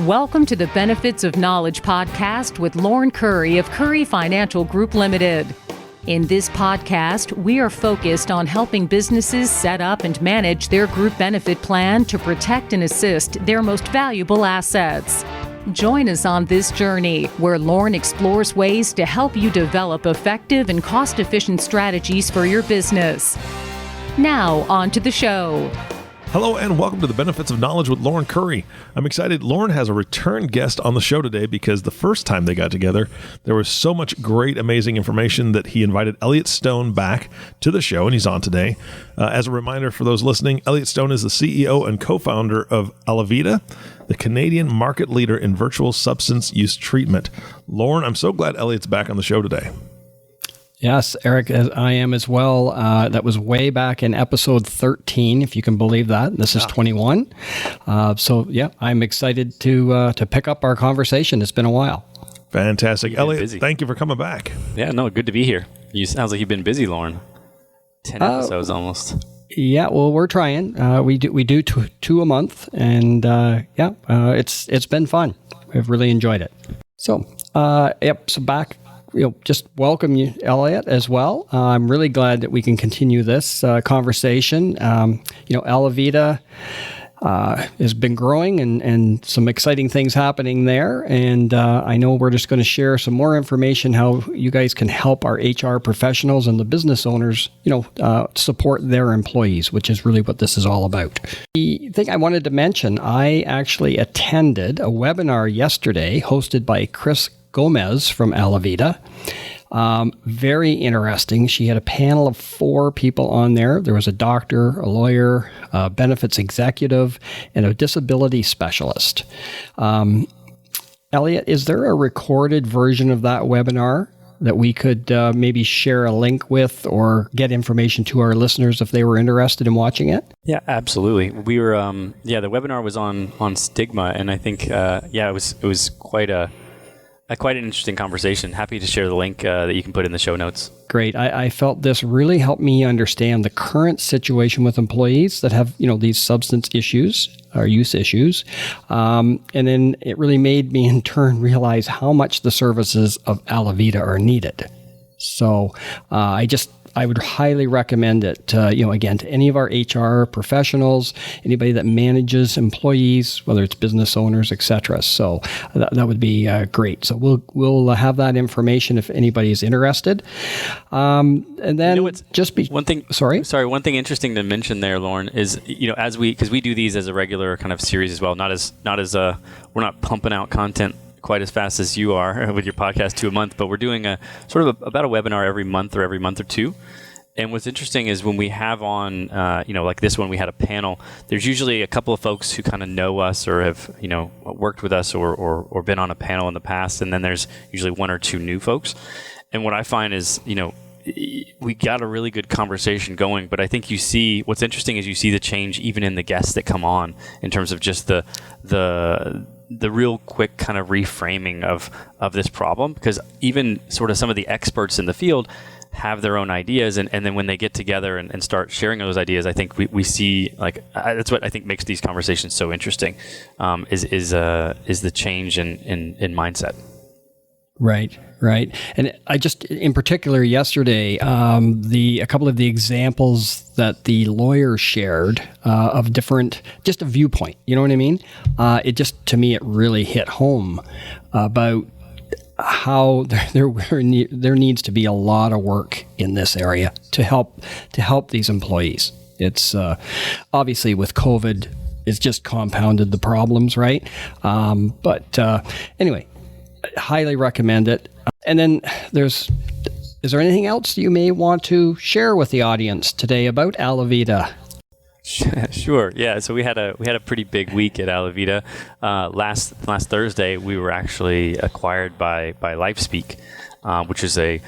Welcome to the Benefits of Knowledge podcast with Lorne Curry of Curry Financial Group Limited. In this podcast, we are focused on helping businesses set up and manage their group benefit plan to protect and assist their most valuable assets. Join us on this journey where Lorne explores ways to help you develop effective and cost-efficient strategies for your business. Now, on to the show. Hello and welcome to the Benefits of Knowledge with Lorne Curry. I'm excited. Lorne has a return guest on the show today because the first time they got together, there was so much great, amazing information that he invited Elliot Stone back to the show, and he's on today. As a reminder for those listening, Elliot Stone is the CEO and co-founder of ALAViDA, the Canadian market leader in virtual substance use treatment. Lorne, I'm so glad Elliot's back on the show today. Yes, Eric, I am as well. That was way back in episode 13, if you can believe that. This is 21. So, I'm excited to pick up our conversation. It's been a while. Fantastic. Elliot, thank you for coming back. Yeah, no, good to be here. Sounds like you've been busy, Lorne. 10 episodes almost. Yeah, well, we're trying. We do two a month, and it's been fun. We've really enjoyed it. So, so back. Just welcome you, Elliot, as well. I'm really glad that we can continue this conversation. ALAViDA has been growing and some exciting things happening there. And I know we're just going to share some more information how you guys can help our HR professionals and the business owners, support their employees, which is really what this is all about. The thing I wanted to mention, I actually attended a webinar yesterday hosted by Chris Gomez from ALAViDA. Very interesting. She had a panel of 4 people on there. There was a doctor, a lawyer, a benefits executive, and a disability specialist. Elliot, is there a recorded version of that webinar that we could maybe share a link with or get information to our listeners if they were interested in watching it? Yeah, absolutely. We were, the webinar was on stigma, and I think, it was quite an interesting conversation. Happy to share the link that you can put in the show notes. Great. I felt this really helped me understand the current situation with employees that have, these substance issues or use issues. And then it really made me in turn realize how much the services of ALAViDA are needed. So I would highly recommend it, again, to any of our HR professionals, anybody that manages employees, whether it's business owners, etc. So that would be great. So we'll have that information if anybody is interested. And then one thing interesting to mention there, Lorne, is because we do these as a regular kind of series as well, not as we're not pumping out content quite as fast as you are with your podcast 2 a month, but we're doing about a webinar every month or 2. And what's interesting is when we have on, like this one, we had a panel, there's usually a couple of folks who kind of know us or have, worked with us or been on a panel in the past. And then there's usually 1 or 2 new folks. And what I find is, we got a really good conversation going, but I think what's interesting is you see the change even in the guests that come on in terms of just the real quick kind of reframing of this problem, because even sort of some of the experts in the field have their own ideas, and then when they get together and start sharing those ideas, I think we see that's what I think makes these conversations so interesting, is the change in mindset. Right. And I just, in particular, yesterday, a couple of the examples that the lawyer shared of different, just a viewpoint, you know what I mean? It just, to me, it really hit home about how there needs to be a lot of work in this area to help these employees. It's obviously with COVID, it's just compounded the problems, right? But anyway, I highly recommend it. And then is there anything else you may want to share with the audience today about ALAViDA? Sure. Yeah. So we had a pretty big week at ALAViDA. Last Thursday, we were actually acquired by LifeSpeak, which is a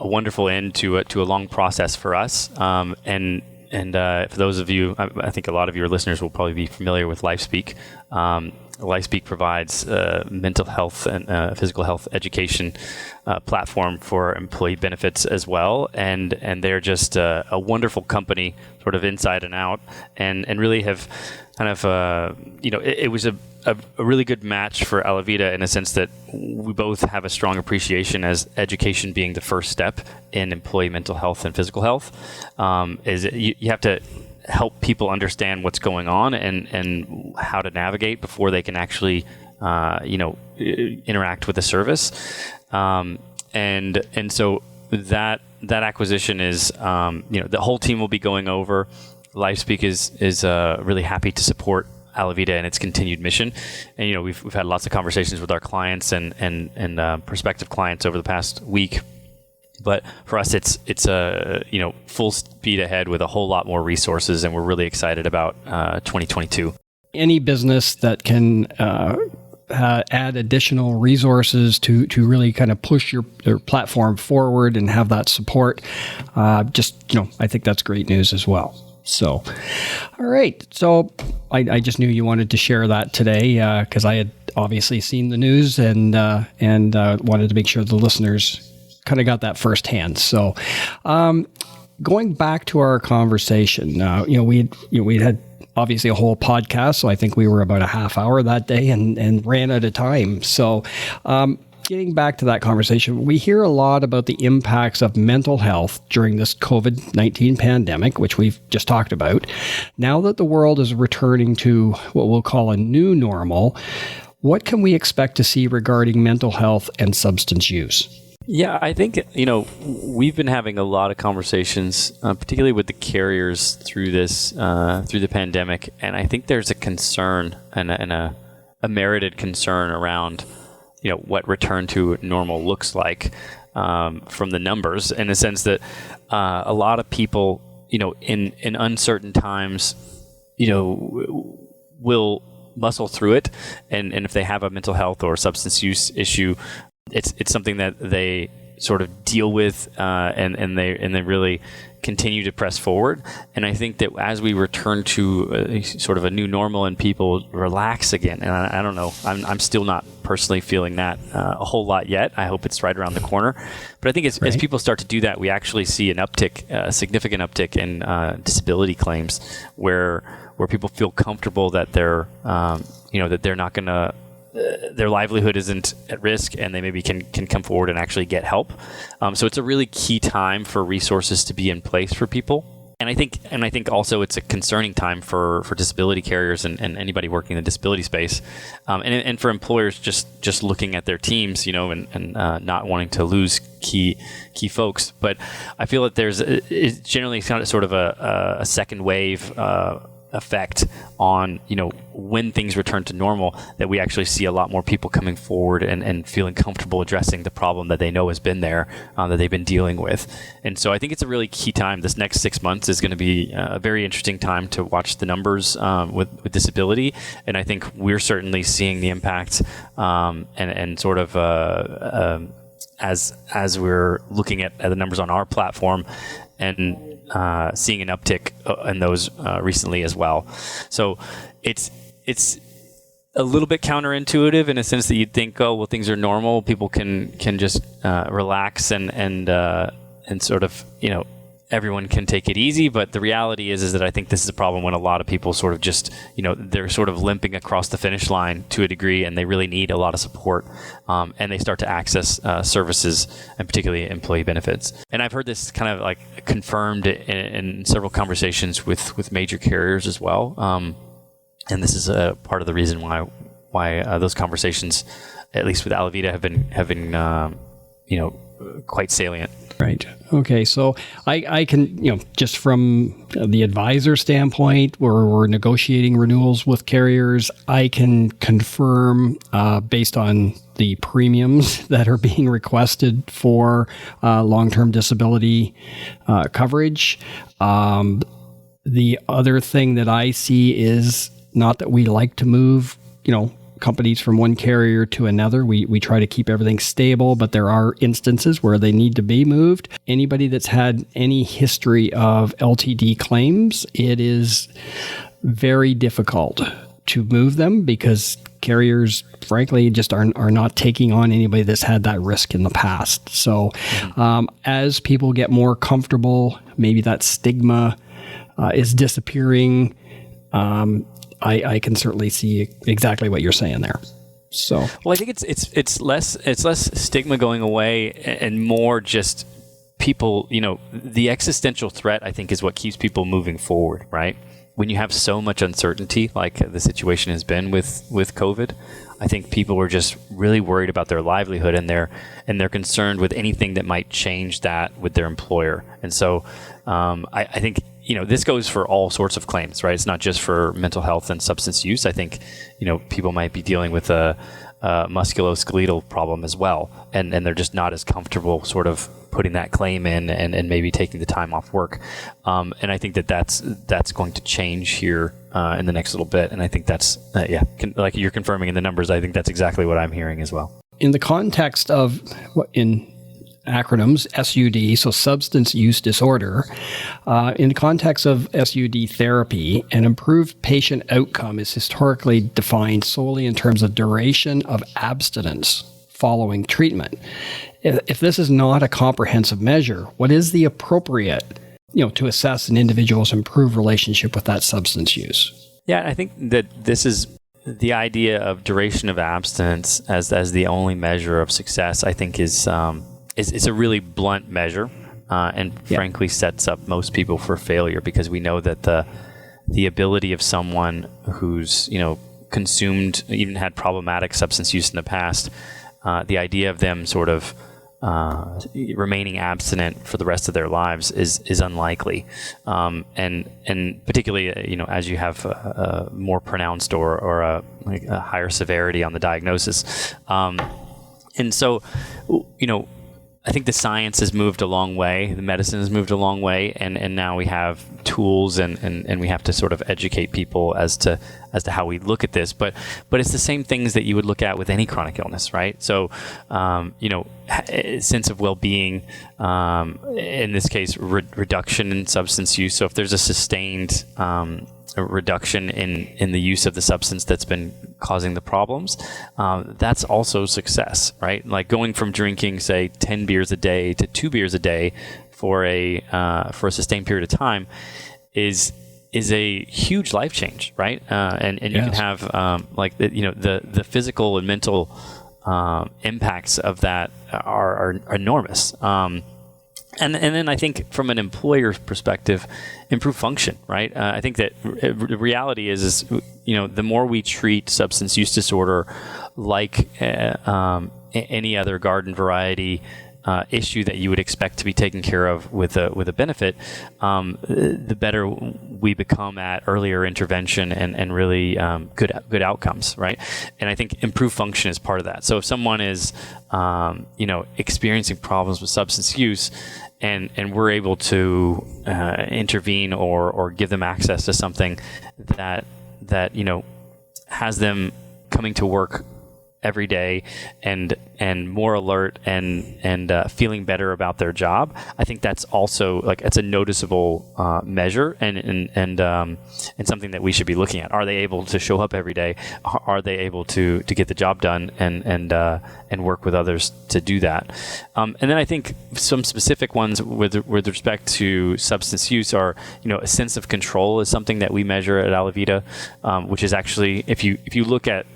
wonderful end to a long process for us. And for those of you, I think a lot of your listeners will probably be familiar with LifeSpeak. LifeSpeak provides mental health and physical health education platform for employee benefits as well, and they're just a wonderful company, sort of inside and out, and really have kind of it was a really good match for ALAViDA in a sense that we both have a strong appreciation as education being the first step in employee mental health and physical health. You have to help people understand what's going on and how to navigate before they can actually interact with the service. And so that acquisition is the whole team will be going over. LifeSpeak is really happy to support ALAViDA and its continued mission, and we've had lots of conversations with our clients and prospective clients over the past week. But for us, it's full speed ahead with a whole lot more resources, and we're really excited about 2022. Any business that can add additional resources to really kind of push their platform forward and have that support, I think that's great news as well. So, all right. So I just knew you wanted to share that today because I had obviously seen the news and wanted to make sure the listeners kind of got that firsthand. So, going back to our conversation, we had obviously a whole podcast, so I think we were about a half hour that day and ran out of time. So, getting back to that conversation, we hear a lot about the impacts of mental health during this COVID-19 pandemic, which we've just talked about. Now that the world is returning to what we'll call a new normal, what can we expect to see regarding mental health and substance use? Yeah, I think, we've been having a lot of conversations, particularly with the carriers through the pandemic. And I think there's a concern and a merited concern around what return to normal looks like from the numbers, in the sense that a lot of people, in uncertain times, will muscle through it, and if they have a mental health or substance use issue, it's something that they sort of deal with, and they really continue to press forward. And I think that as we return to sort of a new normal and people relax again, and I don't know, I'm still not personally feeling that a whole lot yet. I hope it's right around the corner. But I think as people start to do that, we actually see an uptick, a significant uptick in disability claims, where people feel comfortable that they're not going to, their livelihood isn't at risk, and they maybe can come forward and actually get help. So it's a really key time for resources to be in place for people. And I think also it's a concerning time for disability carriers and anybody working in the disability space, and for employers just looking at their teams, and not wanting to lose key folks. But I feel that it's generally sort of a second wave effect on when things return to normal, that we actually see a lot more people coming forward and feeling comfortable addressing the problem that they know has been there, that they've been dealing with. And so I think it's a really key time. This next 6 months is going to be a very interesting time to watch the numbers with disability, and I think we're certainly seeing the impact and sort of as we're looking at the numbers on our platform and seeing an uptick in those recently as well. So it's a little bit counterintuitive in a sense that you'd think, oh, well, things are normal, people can just relax and sort of everyone can take it easy. But the reality is that I think this is a problem when a lot of people sort of just they're sort of limping across the finish line to a degree, and they really need a lot of support, and they start to access services, and particularly employee benefits. And I've heard this kind of like confirmed in several conversations with major carriers as well, and this is a part of the reason why those conversations, at least with ALAViDA, have been quite salient. Right. Okay. So I can, just from the advisor standpoint, where we're negotiating renewals with carriers, I can confirm based on the premiums that are being requested for long-term disability coverage. The other thing that I see is not that we like to move, companies from one carrier to another. We try to keep everything stable, but there are instances where they need to be moved. Anybody that's had any history of LTD claims, it is very difficult to move them because carriers, frankly, just are not taking on anybody that's had that risk in the past. So as people get more comfortable, maybe that stigma is disappearing. I can certainly see exactly what you're saying there. So, well, I think it's less stigma going away and more just people, the existential threat, I think, is what keeps people moving forward, right? When you have so much uncertainty, like the situation has been with COVID, I think people are just really worried about their livelihood, and they're concerned with anything that might change that with their employer. And so I think, this goes for all sorts of claims, right? It's not just for mental health and substance use. I think, people might be dealing with a musculoskeletal problem as well, and they're just not as comfortable sort of putting that claim in and maybe taking the time off work. And I think that's going to change here in the next little bit. And I think that's, like you're confirming in the numbers, I think that's exactly what I'm hearing as well. In the context of, in acronyms, SUD, so substance use disorder, in the context of SUD therapy, an improved patient outcome is historically defined solely in terms of duration of abstinence following treatment. If this is not a comprehensive measure, what is the appropriate, to assess an individual's improved relationship with that substance use? Yeah, I think that this is the idea of duration of abstinence as the only measure of success, I think is a really blunt measure, and frankly sets up most people for failure, because we know that the ability of someone who's consumed, even had problematic substance use in the past, the idea of them sort of remaining abstinent for the rest of their lives is unlikely, and particularly as you have a more pronounced or a higher severity on the diagnosis, and so I think the science has moved a long way, the medicine has moved a long way, and now we have tools and we have to sort of educate people as to how we look at this. But it's the same things that you would look at with any chronic illness, right? So, a sense of well-being, in this case, reduction in substance use. So if there's a sustained a reduction in the use of the substance that's been causing the problems, that's also success, right? Like going from drinking, say, 10 beers a day to 2 beers a day for a sustained period of time is a huge life change, right? And you can have the physical and mental impacts of that are enormous. And then I think from an employer's perspective, improve function, right? I think that the reality is the more we treat substance use disorder like any other garden variety issue that you would expect to be taken care of with a benefit, the better we become at earlier intervention and really good outcomes, right? And I think improved function is part of that. So if someone is experiencing problems with substance use, and we're able to intervene or give them access to something that has them coming to work every day and more alert and feeling better about their job, I think that's also it's a noticeable measure and something that we should be looking at. Are they able to show up every day? Are they able to get the job done and work with others to do that? And then I think some specific ones with respect to substance use are a sense of control is something that we measure at ALAViDA, which is actually if you look at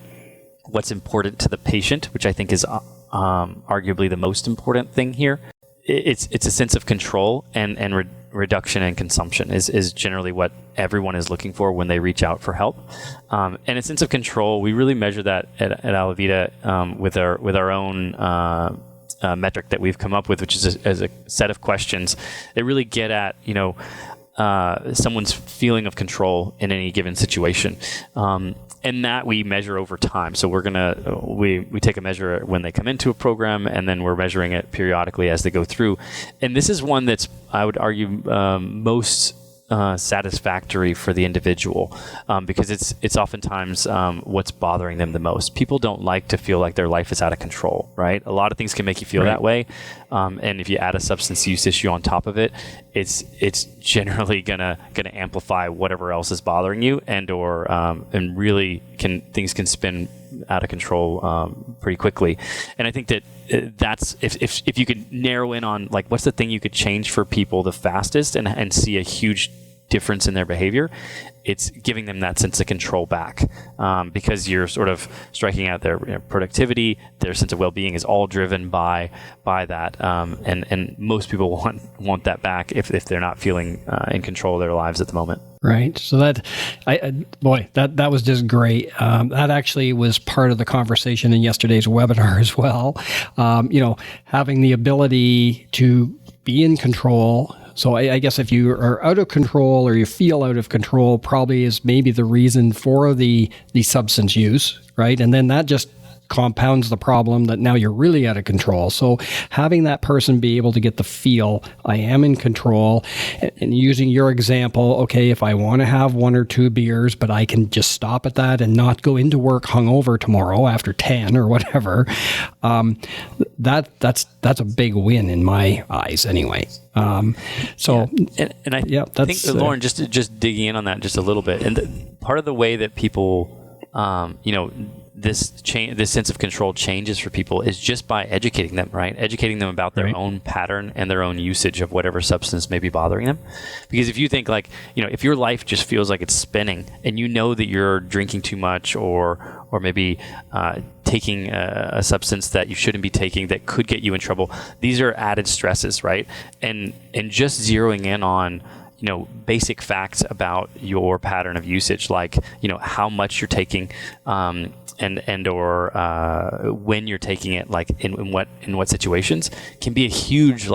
what's important to the patient, which I think is arguably the most important thing here. It's a sense of control and reduction in consumption is generally what everyone is looking for when they reach out for help. And a sense of control, we really measure that at ALAViDA with our own metric that we've come up with, which is as a set of questions that really get at someone's feeling of control in any given situation. And that we measure over time. So we take a measure when they come into a program, and then we're measuring it periodically as they go through. And this is one that's, I would argue, most satisfactory for the individual, because it's oftentimes what's bothering them the most. People don't like to feel like their life is out of control, right? A lot of things can make you feel that way, and if you add a substance use issue on top of it, it's generally gonna amplify whatever else is bothering you, and really things can spin out of control pretty quickly. And I think that that's if you could narrow in on like what's the thing you could change for people the fastest and see a huge difference in their behavior, it's giving them that sense of control back, because you're sort of striking out their productivity, their sense of well-being is all driven by that, and most people want that back if they're not feeling in control of their lives at the moment. Right. So that was just great. That actually was part of the conversation in yesterday's webinar as well. Having the ability to be in control. So I guess if you are out of control or you feel out of control, probably is maybe the reason for the substance use, right? And then that just compounds the problem that now you're really out of control. So having that person be able to get the feel, I am in control, and using your example, okay, if I want to have 1 or 2 beers, but I can just stop at that and not go into work hungover tomorrow after 10 or whatever, that's a big win in my eyes anyway. I think Lorne, just digging in on that just a little bit, and part of the way that people, this sense of control changes for people is just by educating them, right? Educating them about their own pattern and their own usage of whatever substance may be bothering them. Because if you think if your life just feels like it's spinning and you know that you're drinking too much or maybe taking a substance that you shouldn't be taking that could get you in trouble, these are added stresses, right? And just zeroing in on basic facts about your pattern of usage, like how much you're taking, or when you're taking it, like in what situations, can be a huge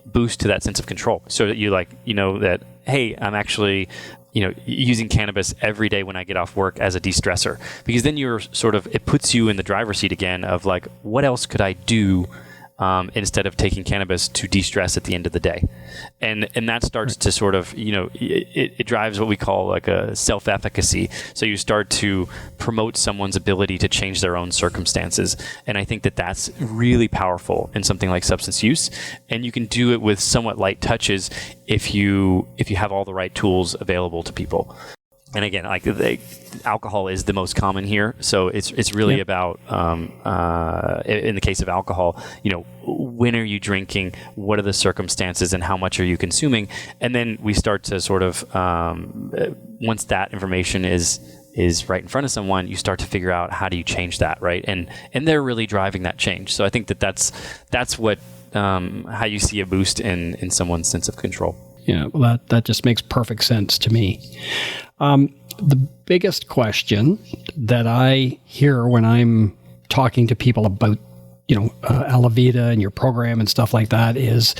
boost to that sense of control. So that you that, hey, I'm actually using cannabis every day when I get off work as a de-stressor, because then you're it puts you in the driver's seat again of what else could I do instead of taking cannabis to de-stress at the end of the day. And that starts to it drives what we call a self-efficacy. So you start to promote someone's ability to change their own circumstances. And I think that that's really powerful in something like substance use. And you can do it with somewhat light touches if you have all the right tools available to people. And again, alcohol is the most common here, so it's really about in the case of alcohol, when are you drinking, what are the circumstances, and how much are you consuming, and then we start to once that information is right in front of someone, you start to figure out how do you change that, right? And they're really driving that change. So I think that's what how you see a boost in someone's sense of control. Yeah, well, that just makes perfect sense to me. The biggest question that I hear when I'm talking to people about, ALAViDA and your program and stuff like that is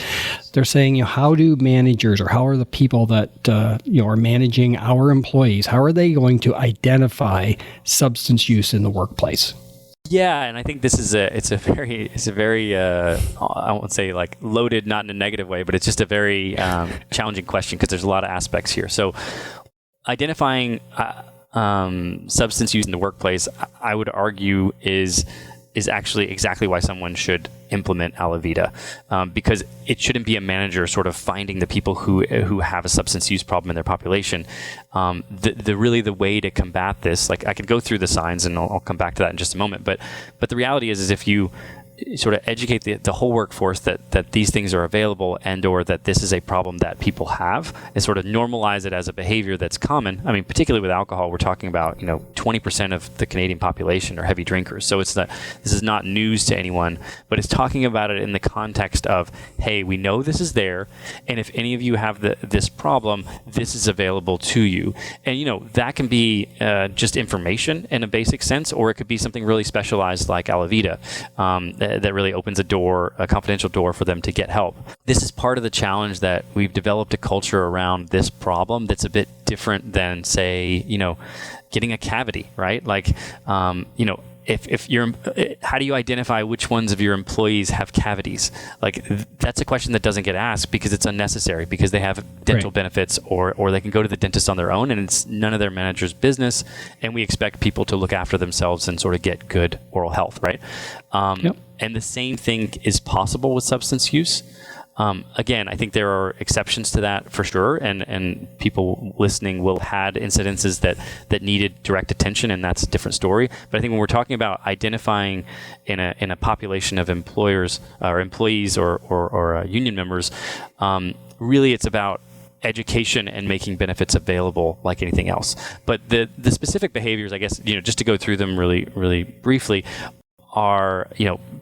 they're saying, how do managers, or how are the people that, are managing our employees, how are they going to identify substance use in the workplace? Yeah, and I think this is a very I won't say loaded, not in a negative way, but it's just a very challenging question because there's a lot of aspects here. So identifying substance use in the workplace, I would argue is actually exactly why someone should implement ALAViDA, because it shouldn't be a manager finding the people who have a substance use problem in their population. The way to combat this, I could go through the signs and I'll come back to that in just a moment, but the reality is if you educate the whole workforce that these things are available and or that this is a problem that people have, and normalize it as a behavior that's common. I mean, particularly with alcohol, we're talking about 20% of the Canadian population are heavy drinkers. So this is not news to anyone, but it's talking about it in the context of, hey, we know this is there, and if any of you have this problem, this is available to you. And that can be just information in a basic sense, or it could be something really specialized like ALAViDA. That really opens a confidential door for them to get help. This is part of the challenge that we've developed a culture around this problem that's a bit different than, say, getting a cavity, right? If you're, how do you identify which ones of your employees have cavities? That's a question that doesn't get asked because it's unnecessary, because they have dental benefits or they can go to the dentist on their own, and it's none of their manager's business. And we expect people to look after themselves and get good oral health, right? And the same thing is possible with substance use. Again, I think there are exceptions to that for sure, and people listening will have had incidences that needed direct attention, and that's a different story. But I think when we're talking about identifying in a population of employers or employees or union members, really it's about education and making benefits available like anything else. But the specific behaviors, I guess, just to go through them really, really briefly, are,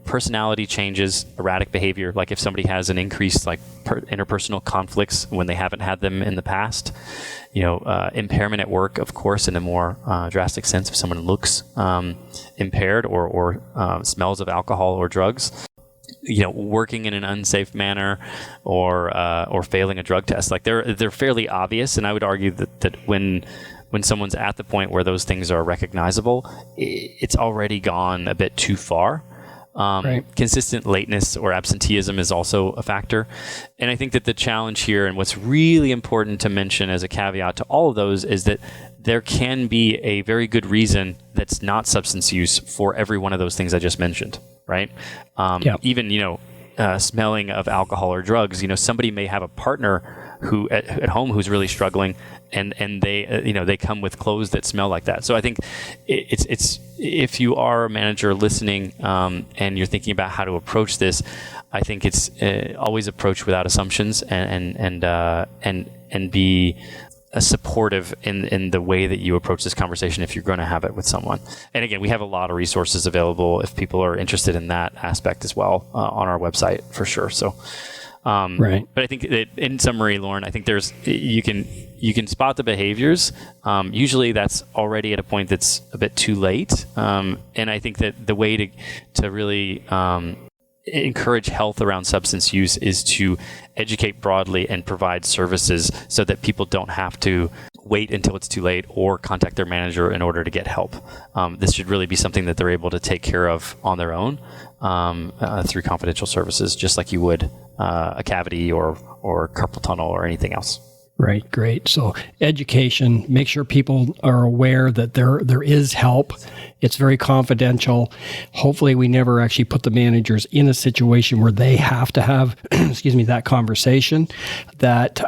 personality changes, erratic behavior, like if somebody has an increased interpersonal conflicts when they haven't had them in the past, impairment at work, of course, in a more drastic sense, if someone looks impaired or smells of alcohol or drugs, working in an unsafe manner or failing a drug test. Like they're fairly obvious, and I would argue that when someone's at the point where those things are recognizable, it's already gone a bit too far. Right. Consistent lateness or absenteeism is also a factor. And I think that the challenge here, and what's really important to mention as a caveat to all of those, is that there can be a very good reason that's not substance use for every one of those things I just mentioned, right? Even, smelling of alcohol or drugs, somebody may have a partner who at home who's really struggling, and they they come with clothes that smell like that. So I think it's if you are a manager listening and you're thinking about how to approach this, I think it's always approach without assumptions and be supportive in the way that you approach this conversation if you're going to have it with someone. And again, we have a lot of resources available if people are interested in that aspect as well on our website for sure. So. Right. But I think that in summary, Lorne, I think you can spot the behaviors. Usually that's already at a point that's a bit too late. And I think that the way to really encourage health around substance use is to educate broadly and provide services so that people don't have to wait until it's too late or contact their manager in order to get help. This should really be something that they're able to take care of on their own through confidential services, just like you would a cavity or carpal tunnel or anything else. Right, great. So education, make sure people are aware that there is help. It's very confidential. Hopefully we never actually put the managers in a situation where they have to have, that conversation, that,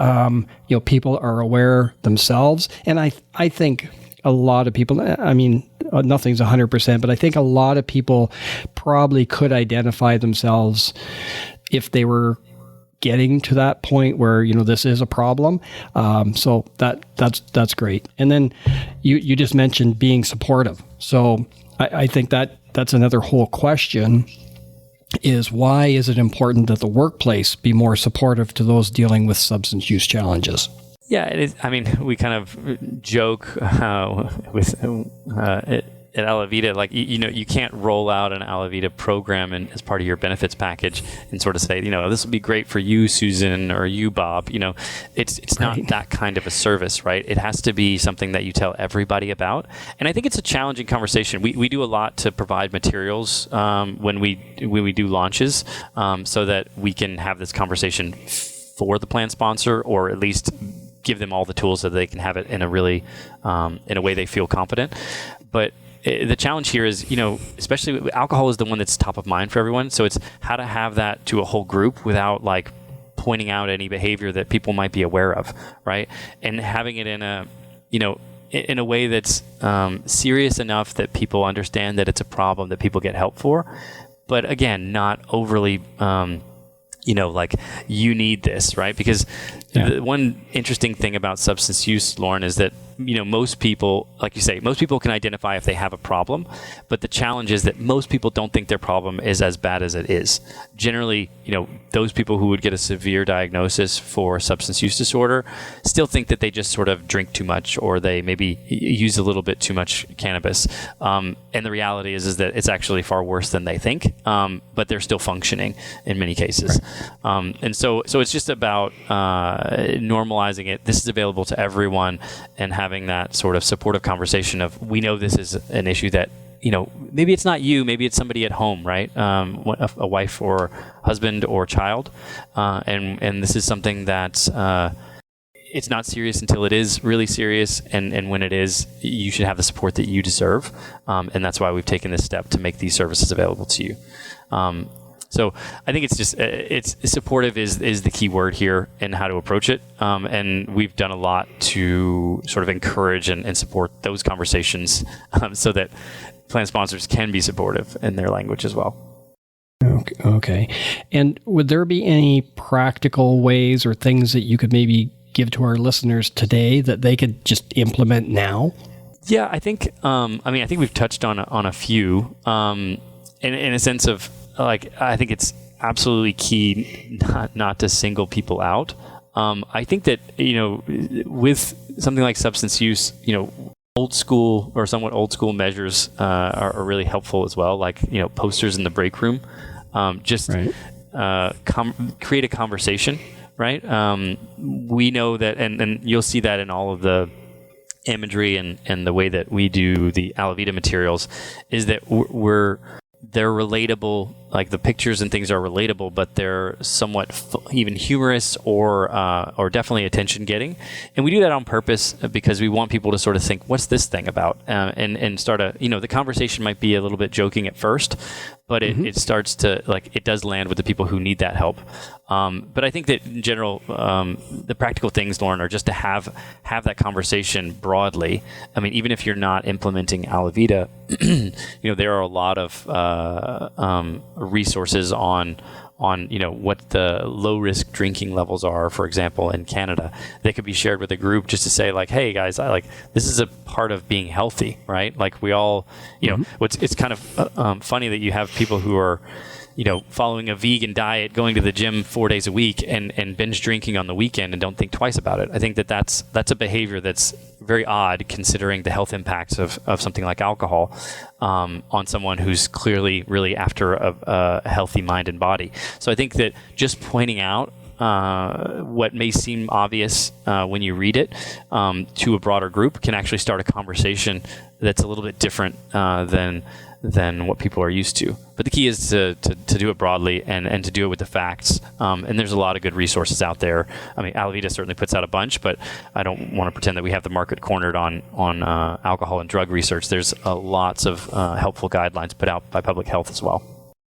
people are aware themselves. And I think a lot of people, nothing's 100%, but I think a lot of people probably could identify themselves if they were getting to that point where this is a problem. So that's great. And then you just mentioned being supportive. So I think that's another whole question, is why is it important that the workplace be more supportive to those dealing with substance use challenges? Yeah, it is. We kind of joke with at ALAViDA, you can't roll out an ALAViDA program as part of your benefits package and sort of say, this will be great for you, Susan, or you, Bob. It's right. Not that kind of a service, right? It has to be something that you tell everybody about. And I think it's a challenging conversation. We do a lot to provide materials when we do launches so that we can have this conversation for the plan sponsor, or at least give them all the tools so that they can have it in a really in a way they feel confident. But the challenge here is, especially alcohol is the one that's top of mind for everyone. So it's how to have that to a whole group without pointing out any behavior that people might be aware of, right? And having it in a way that's serious enough that people understand that it's a problem that people get help for. But again, not overly, you need this, right? Because the one interesting thing about substance use, Lorne, is that most people, like you say, most people can identify if they have a problem, but the challenge is that most people don't think their problem is as bad as it is. Generally, those people who would get a severe diagnosis for substance use disorder still think that they just sort of drink too much, or they maybe use a little bit too much cannabis. And the reality is that it's actually far worse than they think, but they're still functioning in many cases. Right. And so it's just about normalizing it. This is available to everyone, and having that sort of supportive conversation of, we know this is an issue that, maybe it's not you, maybe it's somebody at home, right? A wife or husband or child. And this is something that it's not serious until it is really serious. And when it is, you should have the support that you deserve. And that's why we've taken this step to make these services available to you. So I think it's just it's supportive is the key word here in how to approach it, and we've done a lot to sort of encourage and support those conversations, so that plan sponsors can be supportive in their language as well. Okay. And would there be any practical ways or things that you could maybe give to our listeners today that they could just implement now? Yeah, I think. I think we've touched on a few, in a sense of like, I think it's absolutely key not to single people out. I think that with something like substance use, old school or somewhat old school measures are really helpful as well. Like posters in the break room, create a conversation. Right. We know that, and you'll see that in all of the imagery and the way that we do the ALAViDA materials, is that they're relatable. Like the pictures and things are relatable, but they're somewhat even humorous or definitely attention getting. And we do that on purpose because we want people to sort of think, what's this thing about? And start the conversation might be a little bit joking at first, but it starts to, like, it does land with the people who need that help. But I think that in general, the practical things, Lorne, are just to have that conversation broadly. I mean, even if you're not implementing ALAViDA, there are a lot of resources on what the low risk drinking levels are, for example, in Canada. They could be shared with a group just to say, like, hey guys, this is a part of being healthy, right? Like we all, it's kind of funny that you have people who are following a vegan diet, going to the gym 4 days a week and binge drinking on the weekend and don't think twice about it. I think that's a behavior that's very odd considering the health impacts of something like alcohol on someone who's clearly really after a healthy mind and body. So I think that just pointing out what may seem obvious when you read it to a broader group can actually start a conversation that's a little bit different than what people are used to. But the key is to do it broadly and to do it with the facts. And there's a lot of good resources out there. I mean, ALAViDA certainly puts out a bunch, but I don't want to pretend that we have the market cornered on alcohol and drug research. There's lots of helpful guidelines put out by public health as well.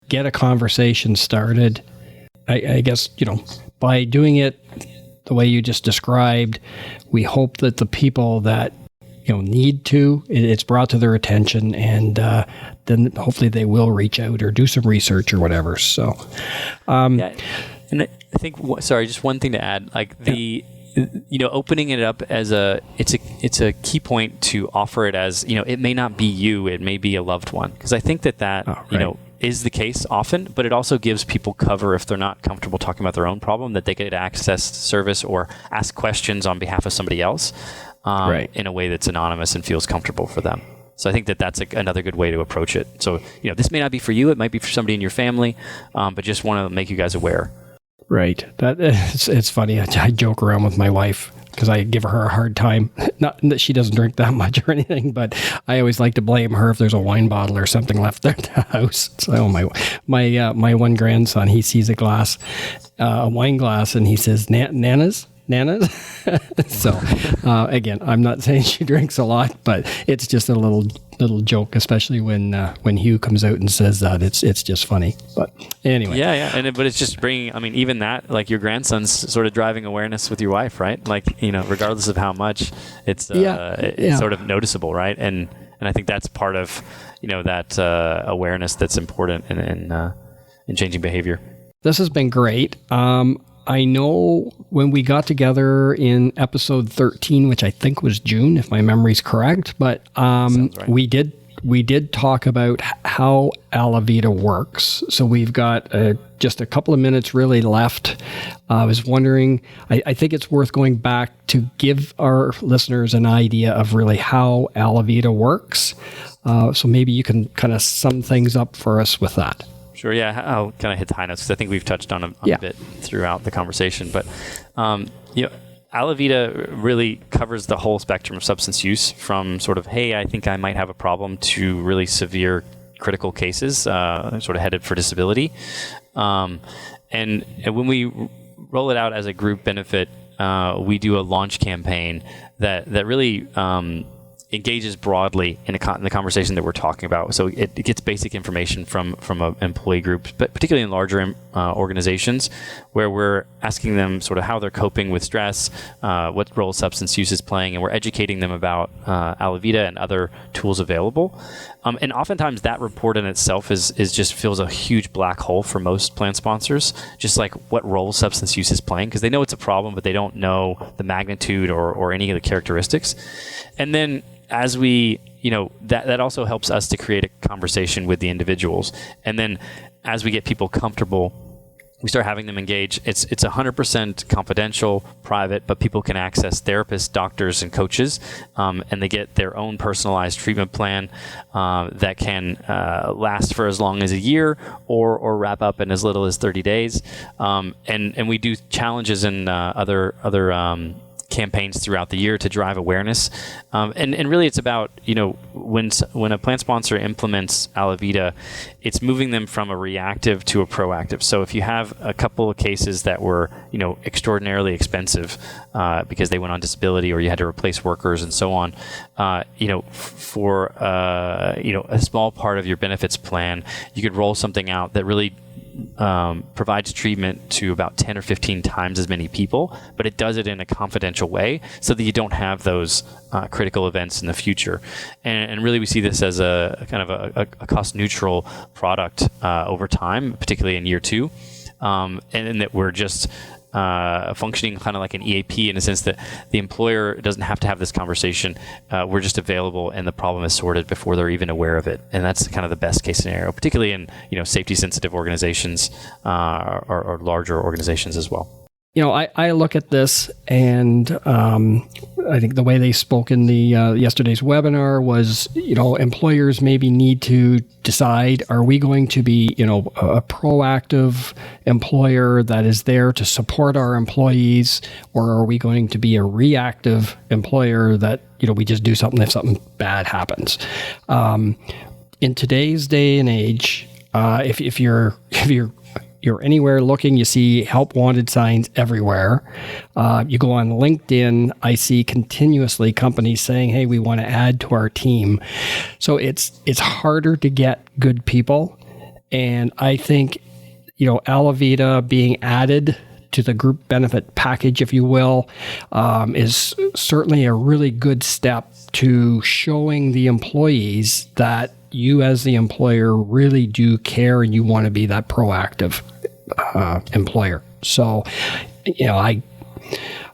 Get a conversation started. I guess, by doing it the way you just described, we hope that the people that need to, it's brought to their attention, and then hopefully they will reach out or do some research or whatever. So, and I think, just one thing to add, like opening it up as it's a key point to offer it as, it may not be you, it may be a loved one. Because I think that is the case often, but it also gives people cover if they're not comfortable talking about their own problem, that they could access service or ask questions on behalf of somebody else. In a way that's anonymous and feels comfortable for them. So I think that's another good way to approach it. So, this may not be for you, it might be for somebody in your family, but just want to make you guys aware. Right. It's funny. I joke around with my wife because I give her a hard time. Not that she doesn't drink that much or anything, but I always like to blame her if there's a wine bottle or something left there at the house. So my one grandson, he sees a wine glass, and he says, Nana's? So again, I'm not saying she drinks a lot, but it's just a little joke, especially when Hugh comes out and says that. It's just funny. But anyway, but it's just bringing. I mean, even that, like your grandson's sort of driving awareness with your wife, right? Like regardless of how much, it's sort of noticeable, right? And I think that's part of that awareness that's important in changing behavior. This has been great. I know when we got together in episode 13, which I think was June, if my memory's correct, but right. we did talk about how ALAViDA works. So we've got just a couple of minutes really left. I was wondering, I think it's worth going back to give our listeners an idea of really how ALAViDA works. So maybe you can kind of sum things up for us with that. Sure, yeah. I'll kind of hit the high notes because I think we've touched on a bit throughout the conversation. But, ALAViDA really covers the whole spectrum of substance use from sort of, hey, I think I might have a problem, to really severe critical cases, sort of headed for disability. And when we roll it out as a group benefit, we do a launch campaign that really engages broadly in the conversation that we're talking about. So it gets basic information from an employee group, but particularly in larger organizations, where we're asking them sort of how they're coping with stress, what role substance use is playing, and we're educating them about ALAViDA and other tools available. And oftentimes that report in itself is just fills a huge black hole for most plan sponsors, just like what role substance use is playing, because they know it's a problem, but they don't know the magnitude or any of the characteristics. And then as we, that also helps us to create a conversation with the individuals. And then as we get people comfortable, we start having them engage. It's 100% confidential, private, but people can access therapists, doctors, and coaches, and they get their own personalized treatment plan that can last for as long as a year or wrap up in as little as 30 days. And we do challenges and other campaigns throughout the year to drive awareness. And really it's about, when a plan sponsor implements ALAViDA, it's moving them from a reactive to a proactive. So if you have a couple of cases that were, extraordinarily expensive because they went on disability or you had to replace workers and so on, for, a small part of your benefits plan, you could roll something out that really provides treatment to about 10 or 15 times as many people, but it does it in a confidential way so that you don't have those critical events in the future. And really we see this as a kind of a cost neutral product over time, particularly in year 2, and that we're just functioning kind of like an EAP in a sense that the employer doesn't have to have this conversation. We're just available and the problem is sorted before they're even aware of it. And that's kind of the best case scenario, particularly in, safety sensitive organizations or larger organizations as well. I look at this and I think the way they spoke in the yesterday's webinar was, employers maybe need to decide, are we going to be, a proactive employer that is there to support our employees, or are we going to be a reactive employer that, we just do something if something bad happens? In today's day and age, if you're anywhere looking, you see help wanted signs everywhere. You go on LinkedIn, I see continuously companies saying, hey, we want to add to our team. So it's harder to get good people. And I think, ALAViDA being added to the group benefit package, if you will, is certainly a really good step to showing the employees that you as the employer really do care and you want to be that proactive employer. So,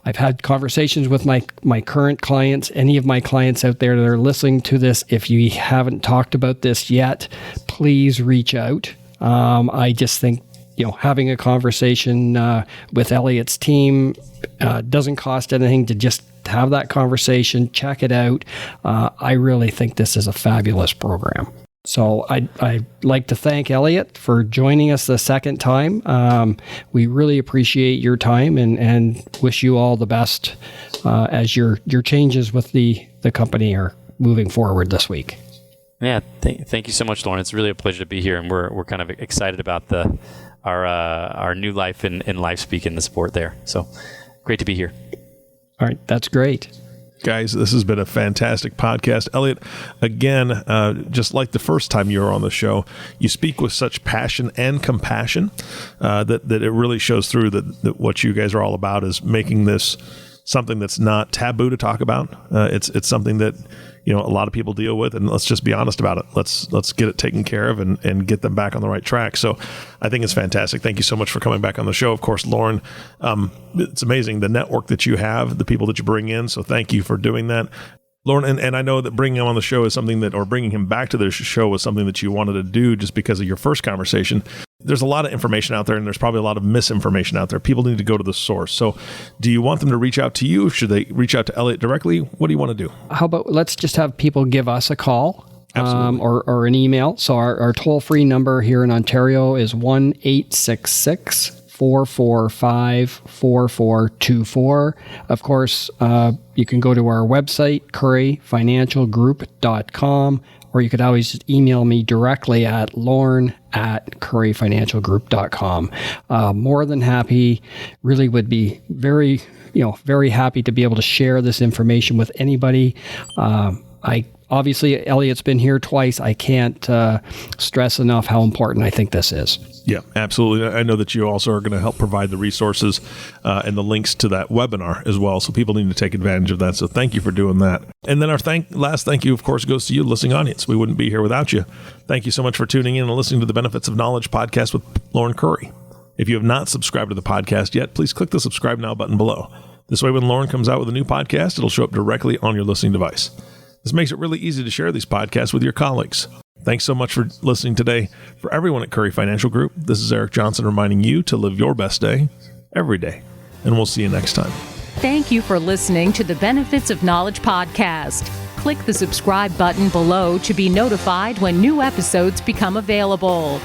I've had conversations with my current clients. Any of my clients out there that are listening to this, if you haven't talked about this yet, please reach out. I just think, having a conversation with Elliot's team doesn't cost anything to just have that conversation, check it out. I really think this is a fabulous program. So I'd like to thank Elliot for joining us the second time. We really appreciate your time and wish you all the best as your changes with the company are moving forward this week. Yeah, thank you so much, Lorne. It's really a pleasure to be here, and we're kind of excited about our new life in LifeSpeak and the support there. So great to be here. All right, that's great. Guys, this has been a fantastic podcast. Elliot, again, just like the first time you were on the show, you speak with such passion and compassion that it really shows through that what you guys are all about is making this something that's not taboo to talk about. It's something that a lot of people deal with, and let's just be honest about it. Let's get it taken care of and get them back on the right track. So I think it's fantastic. Thank you so much for coming back on the show. Of course, Lorne, it's amazing the network that you have, the people that you bring in. So thank you for doing that. Lorne, and I know that bringing him on the show is something that, or bringing him back to the show was something that you wanted to do just because of your first conversation. There's a lot of information out there, and there's probably a lot of misinformation out there. People need to go to the source. So do you want them to reach out to you? Should they reach out to Elliot directly? What do you want to do? How about let's just have people give us a call or an email. So our toll-free number here in Ontario is 1-866-445-4424. Of course, you can go to our website, curryfinancialgroup.com, or you could always just email me directly at lorne@curryfinancialgroup.com. More than happy, really would be very happy to be able to share this information with anybody. Obviously, Elliot's been here twice. I can't stress enough how important I think this is. Yeah, absolutely. I know that you also are going to help provide the resources and the links to that webinar as well. So people need to take advantage of that. So thank you for doing that. And then our last thank you, of course, goes to you, listening audience. We wouldn't be here without you. Thank you so much for tuning in and listening to the Benefits of Knowledge podcast with Lorne Curry. If you have not subscribed to the podcast yet, please click the subscribe now button below. This way, when Lorne comes out with a new podcast, it'll show up directly on your listening device. This makes it really easy to share these podcasts with your colleagues. Thanks so much for listening today. For everyone at Curry Financial Group, this is Eric Johnson reminding you to live your best day every day. And we'll see you next time. Thank you for listening to the Benefits of Knowledge podcast. Click the subscribe button below to be notified when new episodes become available.